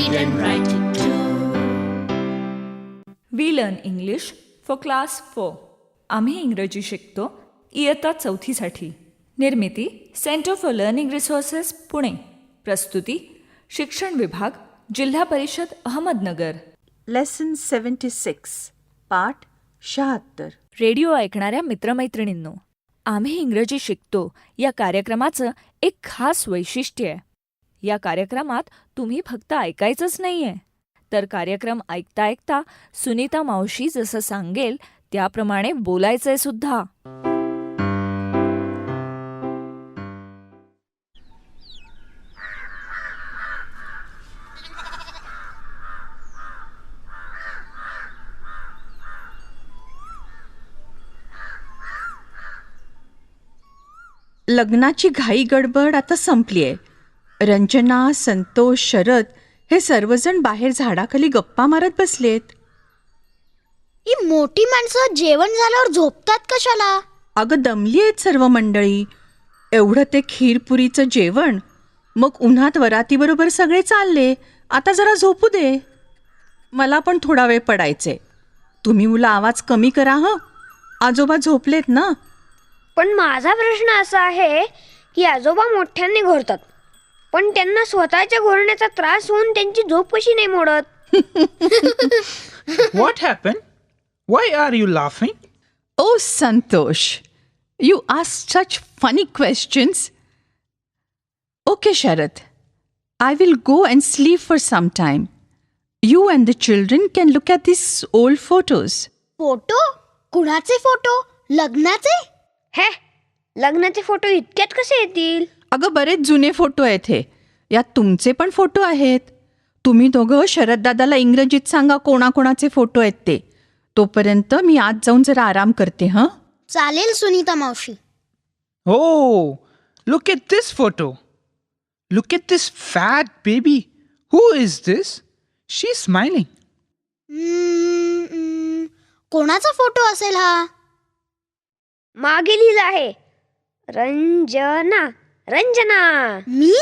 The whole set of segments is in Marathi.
read and write it too. We learn English for class 4. आम्ही इंग्रजी शिकतो इयत्ता 4साठी. निर्मिती centre for learning resources Pune. प्रस्तुती शिक्षण विभाग, जिल्हा परिषद अहमदनगर. लेसन 76 पाठ 76. रेडिओ ऐकणाऱ्या मित्रमैत्रिणींनो, आम्ही इंग्रजी शिकतो या कार्यक्रमाचं एक खास वैशिष्ट्य आहे. या कार्यक्रमात तुम्ही फक्त ऐकायचंच नाही आहे, तर कार्यक्रम ऐकता ऐकता सुनीता मावशी जसं सांगेल त्याप्रमाणे बोलायचंय सुद्धा. लग्नाची घाई गडबड आता संपली आहे. रंजना, संतोष, शरद हे सर्वजण बाहेर झाडाखाली गप्पा मारत बसलेत. ही मोठी माणसं जेवण झाल्यावर झोपतात कशाला? अगं दमली आहेत सर्व मंडळी. एवढं ते खीरपुरीचं जेवण, मग उन्हात वरातीबरोबर सगळे चालले. आता जरा झोपू दे. मला पण थोडा वेळ पडायचे. तुम्ही मुलं आवाज कमी करा हं. आजोबा झोपलेत ना. पण माझा प्रश्न असा आहे की आजोबा मोठ्यांनी घोरतात, पण त्यांना स्वतःच्या घोरण्याचा त्रास होऊन त्यांची झोप कशी नाही मोडत? What happened? Why are you laughing? Oh, Santosh, you ask such funny questions. Okay, Sharad, I will go and sleep for some time. You and the children can look at these old photos. Photo? कुणाचे फोटो? लग्नाचे? हे, लग्नाचे फोटो इतक्यात कसे येतील? अगं बरेच जुने फोटो आहेत हे. यात तुमचे पण फोटो आहेत. तुम्ही दोघं शरद दादाला इंग्रजीत सांगा कोणाकोणाचे फोटो आहेत ते. तोपर्यंत मी आज जाऊन जरा आराम करते. हं, चालेल सुनीता मावशी. Oh, look at this photo. Look at this fat baby. Who is this? She's smiling. कोणाचा फोटो असेल हा? मागे लिहिलं आहे रंजना. रंजना. मी?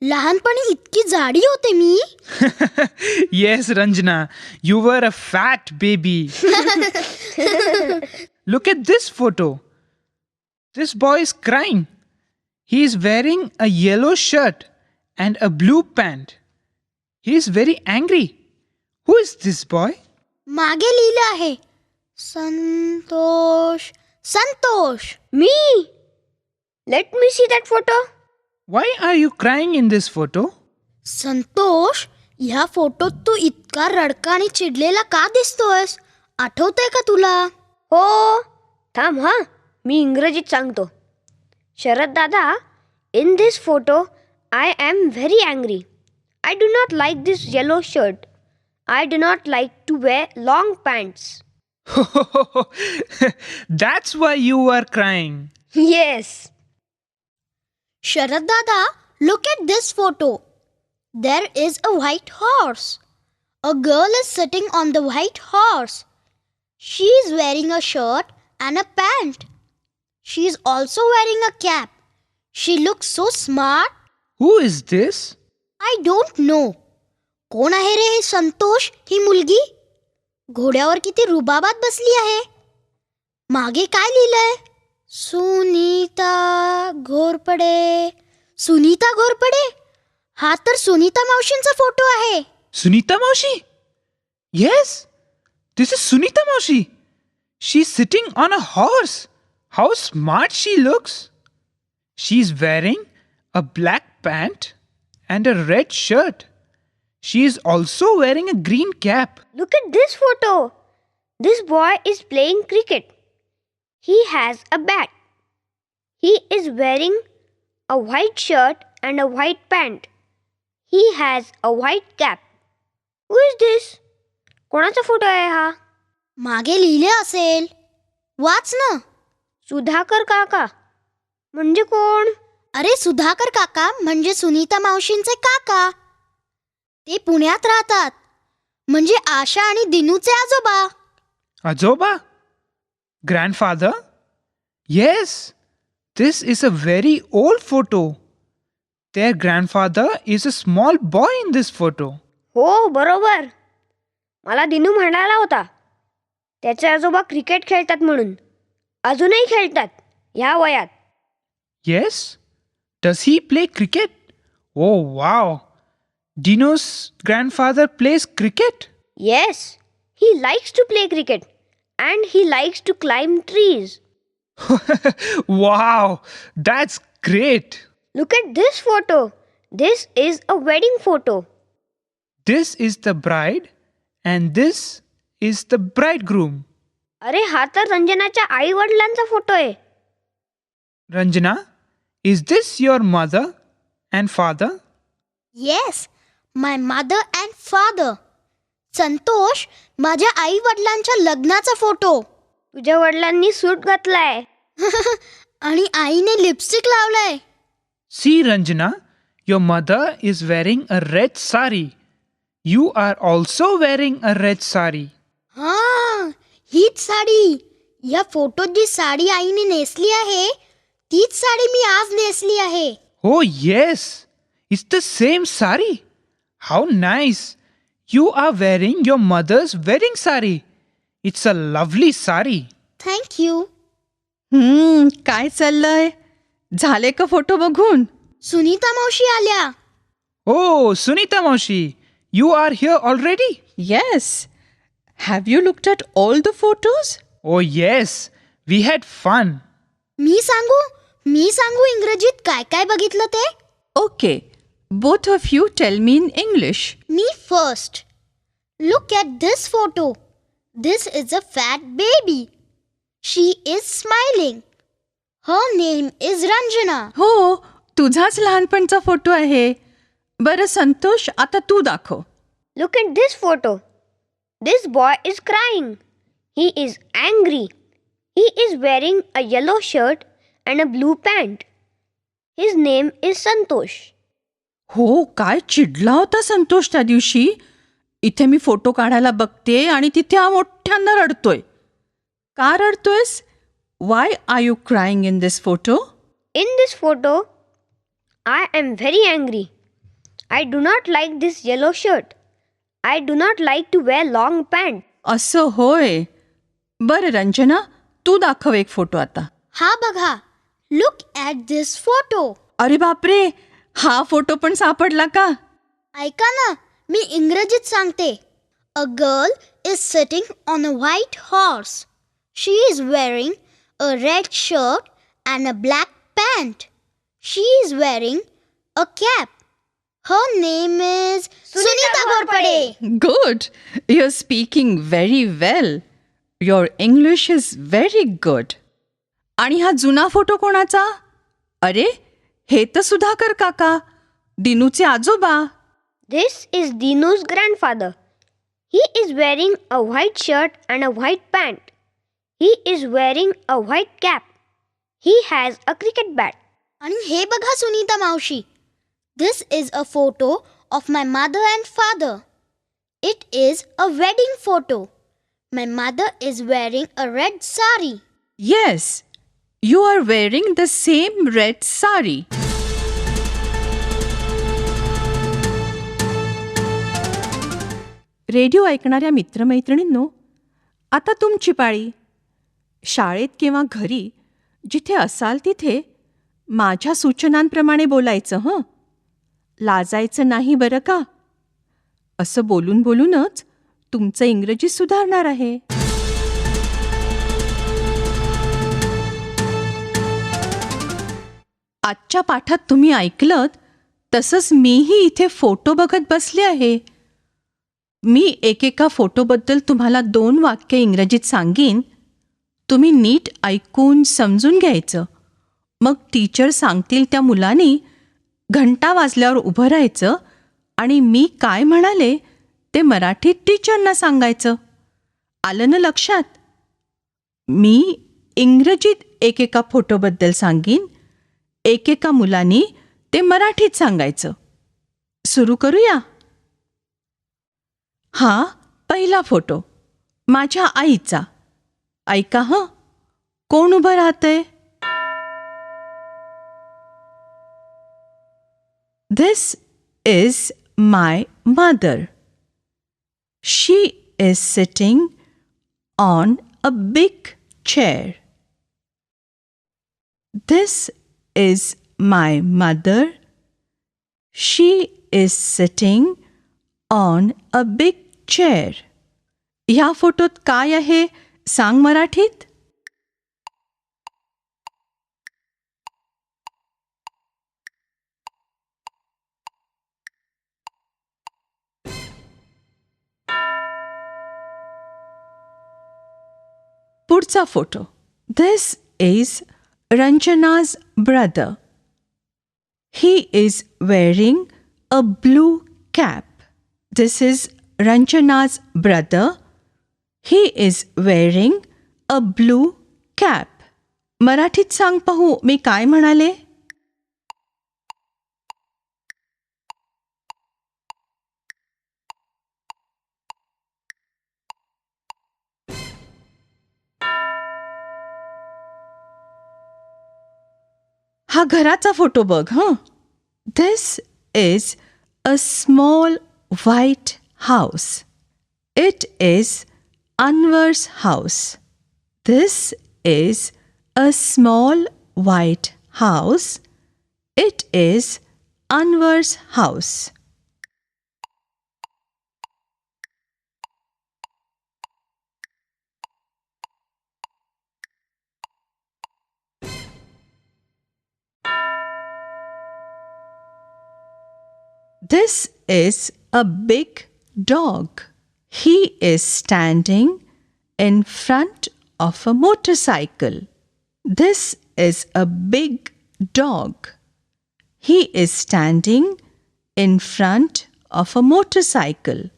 लहानपणी इतकी जाडी होते मी? Yes, Ranjana, you were a fat baby. Look at this photo. This boy is crying. He is wearing a yellow shirt and a blue pant. He is very angry. Who is this boy? मागे लिहिलं आहे संतोष. संतोष. मी. Let me see that photo. Why are you crying in this photo? Santosh, ह्या फोटोत तू इतका रडका आणि चिडलेला का दिसतोयस? आठवतंय का तुला? हो, थांब हा, मी इंग्रजीत सांगतो. Sharad Dada, in this photo I am very angry. I do not like this yellow shirt. I do not like to wear long pants. That's why you are crying. Yes. Sharad Dada, look at this photo. There is a white horse. A girl is sitting on the white horse. She is wearing a shirt and a pant. She is also wearing a cap. She looks so smart. Who is this? I don't know. कोण आहे रे हे संतोष, ही मुलगी? घोड्यावर किती रुबाबात बसली आहे. मागे काय लिहिलंय? सुनीता घोरपडे. सुनीता घोरपडे? हा तर सुनीता मावशींचा फोटो आहे. Sunita Maushi? Yes, this is Sunita Maushi. She's sitting on a horse. How smart she looks. She's wearing a black pant and a red shirt. She is also wearing a green cap. Look at this photo. This boy is playing cricket. He has a bat. He is wearing a white shirt and a white pant. He has a white cap. Who is this? कोणाचा फोटो आहे हा? मागे लिहिले असेल, वाच ना. सुधाकर काका. म्हणजे कोण? अरे सुधाकर काका म्हणजे सुनीता मावशींचे काका. ते पुण्यात राहतात. म्हणजे आशा आणि दिनूचे आजोबा. Ajoba? Grandfather? Yes, this is a very old photo. Their grandfather is a small boy in this photo. हो बरोबर. मला दिनू म्हणाला होता त्याचे आजोबा क्रिकेट खेळतात म्हणून. अजूनही खेळतात ह्या वयात. Yes? Does he play cricket? Oh, wow. Dino's grandfather plays cricket? Yes, he likes to play cricket and he likes to climb trees. Wow, that's great. Look at this photo. This is a wedding photo. This is the bride and this is the bridegroom. अरे हा तर रंजनाच्या आई वडिलांचा फोटो आहे. Ranjana, is this your mother and father? Yes, my mother and father. Santosh, माझ्या आई वडिलांच्या लग्नाचा फोटो. तुझ्या वडिलांनी सूट घातलाय. आणि आईने लिपस्टिक लावलाय. See, Ranjana, your mother is wearing a red sari. You are also wearing a red sari. हा, हीच साडी. या फोटोत जी साडी आईने नेसली आहे तीच साडी मी आज नेसली आहे. Oh, yes, it's the same sari. How nice. You are wearing your mother's wedding sari. It's a lovely sari. Thank you. काय चाललंय? झाले का फोटो बघून? सुनीता मावशी आल्या. Oh, Sunita Maushi, you are here already? Yes. Have you looked at all the photos? Oh, yes, we had fun. मी सांगू इंग्रजीत काय काय बघितलं ते. Okay. Both of you tell me in English. Me first. Look at this photo. This is a fat baby. She is smiling. Her name is Ranjana. हो, तुझाच लहानपणचा फोटो आहे. बरं संतोष, आता तू दाखव. Look at this photo. This boy is crying. He is angry. He is wearing a yellow shirt and a blue pant. His name is Santosh. हो, काय चिडला होता संतोष त्या दिवशी. इथे मी फोटो काढायला बघते आणि तिथे हा मोठ्यांदा रडतोय. का रडतोयस? Why are you crying in this photo? In this photo, I am very angry. I do not like this yellow shirt. I do not like to wear long pants. असं होय. बरं रंजना, तू दाखव एक फोटो आता. हा बघा. Look at this photo. अरे बापरे, हा फोटो पण सापडला का? ऐका ना, मी इंग्रजीत सांगते. A girl is sitting on a white horse. She is wearing a red shirt and a black pant. She is wearing a cap. Her name is Sunita Ghorpade. Good. You're speaking very well. Your English is very good. आणि हा जुना फोटो कोणाचा? अरे, हे तर सुधाकर काका, दिनूचे आजोबा. This is Dinu's grandfather. He is wearing a white shirt and a white pant. He is wearing a white cap. He has a cricket bat. आणि हे बघा सुनीता मावशी. This is a photo of my mother and father. It is a wedding photo. My mother is wearing a red sari. Yes, you are wearing the same red sari. Radio ऐकणाऱ्या मित्रमैत्रिणींनो, आता तुमची पाळी. शाळेत किंवा घरी जिथे असाल तिथे माझ्या सूचनांप्रमाणे बोलायचं हं. लाजायचं नाही बरं का. असं बोलून बोलूनच तुमचं इंग्रजी सुधारणार आहे. आजच्या पाठात तुम्ही ऐकलत तसंच मीही इथे फोटो बघत बसले आहे. मी एकेका फोटोबद्दल तुम्हाला 2 वाक्य इंग्रजीत सांगीन. तुम्ही नीट ऐकून समजून घ्यायचं. मग टीचर सांगतील त्या मुलांनी घंटा वाजल्यावर उभं राहायचं आणि मी काय म्हणाले ते मराठीत टीचरना सांगायचं. आलं ना लक्षात? मी इंग्रजीत एकेका फोटोबद्दल सांगीन. एकेका मुलांनी ते मराठीत सांगायचं. सुरू करूया. हा पहिला फोटो माझ्या आईचा. ऐका हं, कोण उभं राहतंय? This is my mother. She is sitting on a big chair. This is my mother. She is sitting on a big chair. ह्या फोटोत काय आहे सांग मराठीत. पुढचा photo. This is Ranjana's brother. He is wearing a blue cap. This is Ranjana's brother. He is wearing a blue cap. मराठीत सांग पाहू मी काय म्हणाले. हा घराचा फोटो बघ हं. This is a small white house. It is Anwar's house. This is a small white house. It is Anwar's house. This is a big dog. He is standing in front of a motorcycle. This is a big dog. He is standing in front of a motorcycle.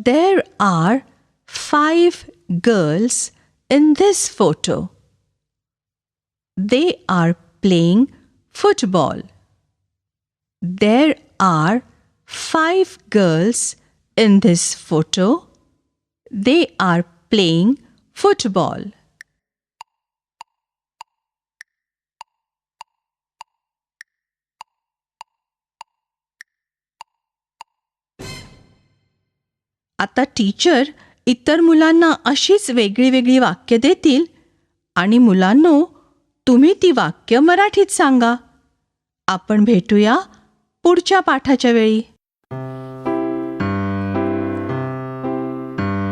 There are 5 girls in this photo. They are playing football. There are 5 girls in this photo. They are playing football. आता टीचर इतर मुलांना अशीच वेगळी वेगळी वाक्य देतील आणि मुलांनो तुम्ही ती वाक्य मराठीत सांगा. आपण भेटूया पुढच्या पाठाच्या वेळी.